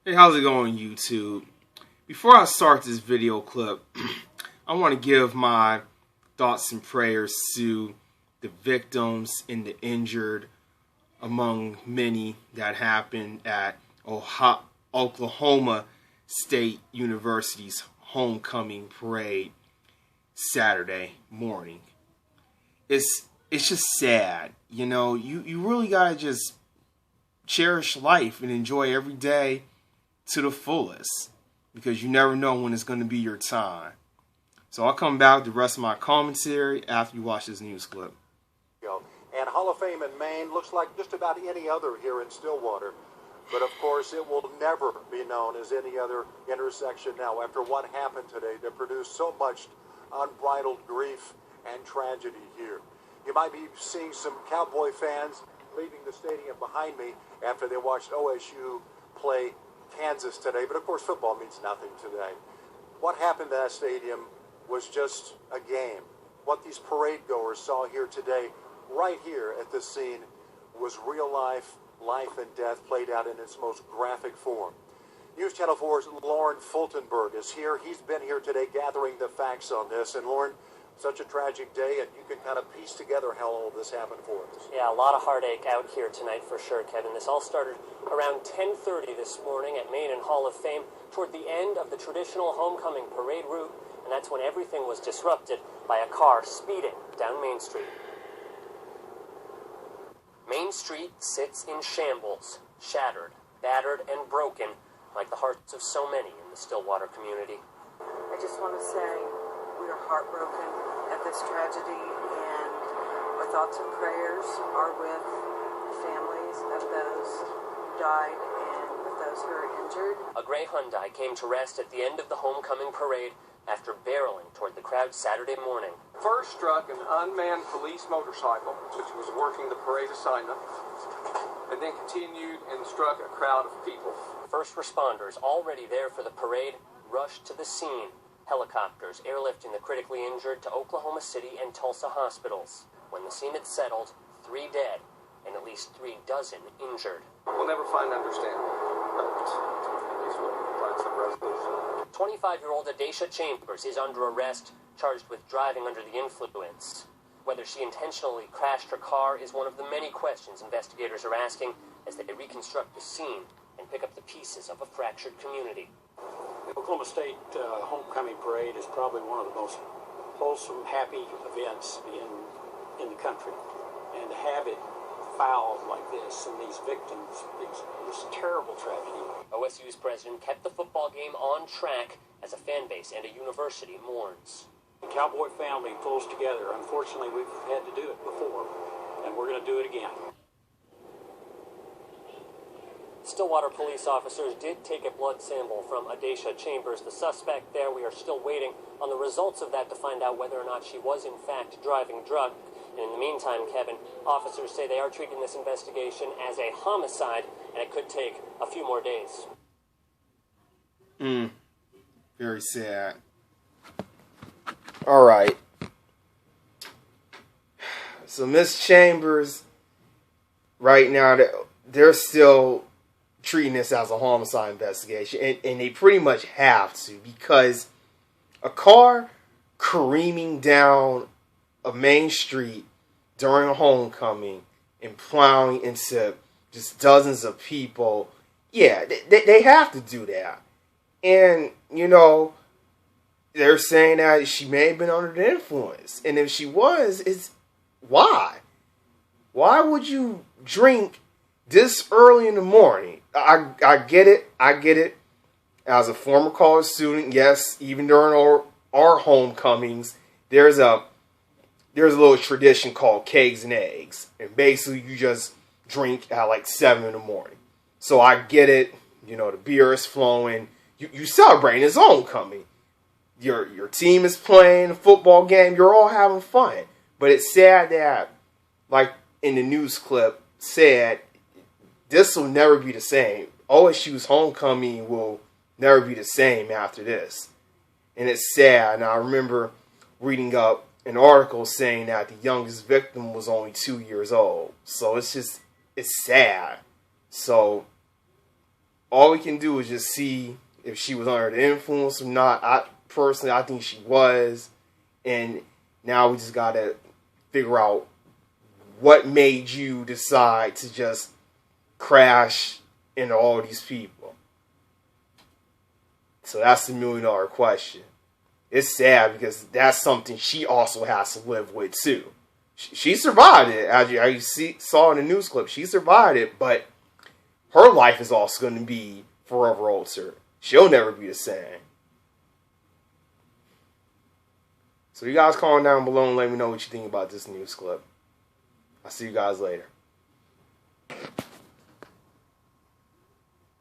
Hey, how's it going, YouTube? Before I start this video clip, I want to give my thoughts and prayers to the victims and the injured, among many that happened at Oklahoma State University's homecoming parade Saturday morning. It's just sad, you know. You really gotta just cherish life and enjoy every day to the fullest, because you never know when it's going to be your time. So I'll come back with the rest of my commentary after you watch this news clip. And Hall of Fame in Maine looks like just about any other here in Stillwater. But of course, it will never be known as any other intersection now after what happened today that produced so much unbridled grief and tragedy here. You might be seeing some Cowboy fans leaving the stadium behind me after they watched OSU play Kansas today, but of course football means nothing today. What happened at that stadium was just a game. What these parade goers saw here today, right here at this scene, was real life and death played out in its most graphic form. News Channel 4's Lauren Fultonberg is here. He's been here today gathering the facts on this. And Lauren, such a tragic day, and you can kind of piece together how all of this happened for us. Yeah, a lot of heartache out here tonight for sure, Kevin. This all started around 10:30 this morning at Maine and Hall of Fame, toward the end of the traditional homecoming parade route, and that's when everything was disrupted by a car speeding down Main Street. Main Street sits in shambles, shattered, battered, and broken, like the hearts of so many in the Stillwater community. I just want to say we are heartbroken at this tragedy, and our thoughts and prayers are with the families of those who died and with those who are injured. A gray Hyundai came to rest at the end of the homecoming parade after barreling toward the crowd Saturday morning. First struck an unmanned police motorcycle, which was working the parade assignment, and then continued and struck a crowd of people. First responders, already there for the parade, rushed to the scene. Helicopters airlifting the critically injured to Oklahoma City and Tulsa hospitals. When the scene had settled, 3 dead and at least 3 dozen injured. We'll never find understanding, but at least we'll find some resolution. 25-year-old Adesha Chambers is under arrest, charged with driving under the influence. Whether she intentionally crashed her car is one of the many questions investigators are asking as they reconstruct the scene and pick up the pieces of a fractured community. The Oklahoma State homecoming parade is probably one of the most wholesome, happy events in the country. And to have it fouled like this and these victims, this terrible tragedy. OSU's president kept the football game on track as a fan base and a university mourns. The Cowboy family pulls together. Unfortunately, we've had to do it before, and we're going to do it again. Stillwater police officers did take a blood sample from Adesha Chambers, the suspect there. We are still waiting on the results of that to find out whether or not she was in fact driving drunk. And in the meantime, Kevin, officers say they are treating this investigation as a homicide, and it could take a few more days. Very sad. All right. So Miss Chambers, right now, they're still treating this as a homicide investigation, and they pretty much have to, because a car careening down a main street during a homecoming and plowing into just dozens of people, yeah, they have to do that. And, you know, they're saying that she may have been under the influence, and if she was, it's why? Why would you drink this early in the morning? I get it. As a former college student, yes, even during our homecomings, there's a little tradition called kegs and eggs. And basically you just drink at like 7 in the morning. So I get it. You know, the beer is flowing. You celebrating his homecoming. Your team is playing a football game. You're all having fun. But it's sad that, like in the news clip said, this will never be the same. OSU's homecoming will never be the same after this. And it's sad. And I remember reading up an article saying that the youngest victim was only 2 years old. So it's sad. So all we can do is just see if she was under the influence or not. I think she was. And now we just got to figure out what made you decide to just crash into all these people. So that's the $1 million question. It's sad because that's something she also has to live with too. She survived it, as you saw in the news clip. She survived it, but her life is also going to be forever altered. She'll never be the same. So you guys comment down below and let me know what you think about this news clip. I'll see you guys later.